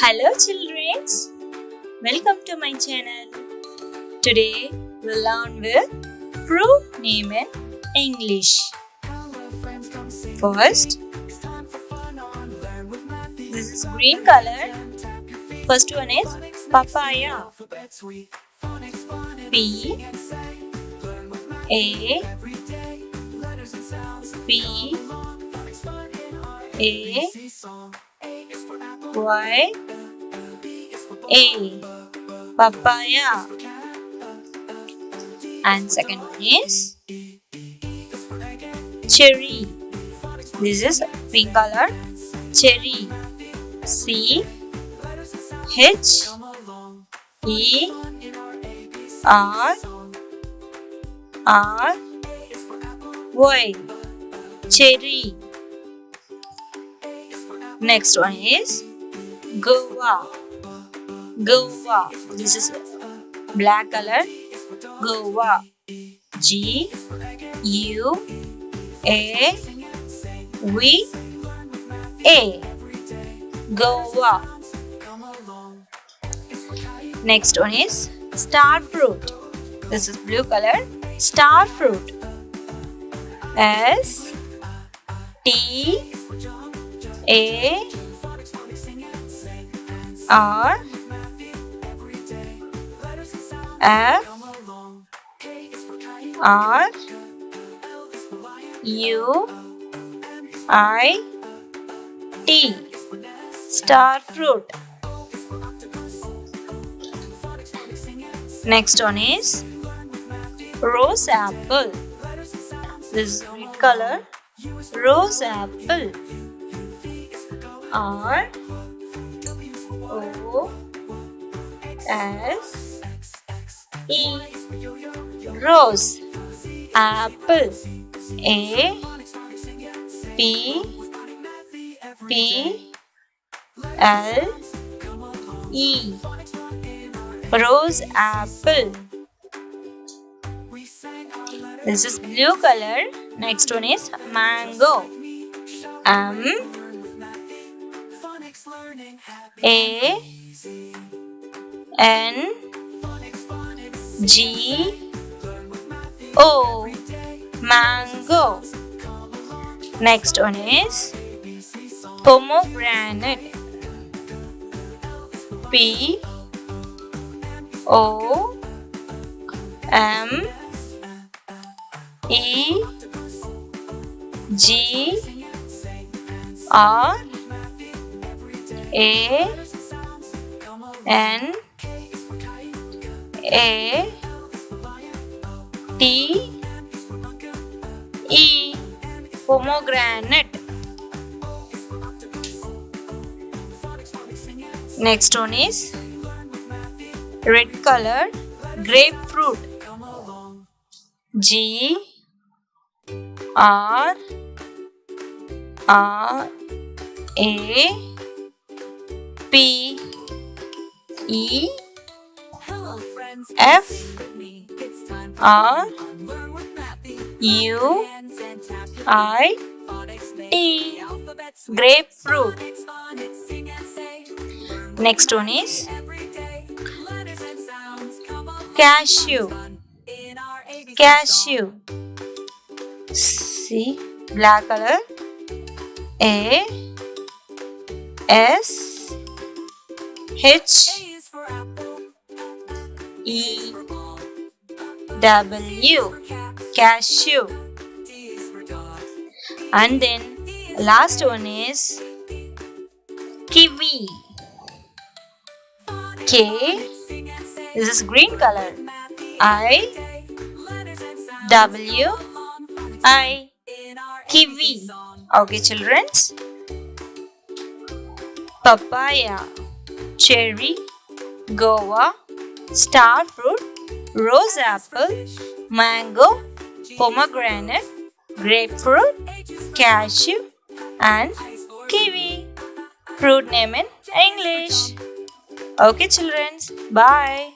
Hello children, welcome to my channel. Today we'll learn with fruit name in English. First, this is green color. First one is papaya. P A P A Y A papaya. And second one is cherry. This is pink color. Cherry. C H E R R Y. Cherry. Next one is guava. Guava. This is black color. Guava. G U A V A. Guava. Next one is star fruit. This is blue color. Star fruit. S T A R F R U I T. Star fruit. Next one is rose apple. This is red color. Rose apple. R O S E. Rose. Apple. A P P L E. Rose apple. This is blue color. Next one is mango. M A N G O. Mango. Next one is pomegranate. P O M E G R A N A T E. Pomegranate. Next one is red color. Grapefruit. G R R A P E F R U I T. Grapefruit. Next one is cashew. Cashew. C black color. A S H E W. Cashew. And then last one is kiwi. K. This is green color. I W I. Kiwi. Okay children. Papaya, cherry, guava, star fruit, rose apple, mango, pomegranate, grapefruit, cashew and kiwi. Fruit name in English. Okay children, bye.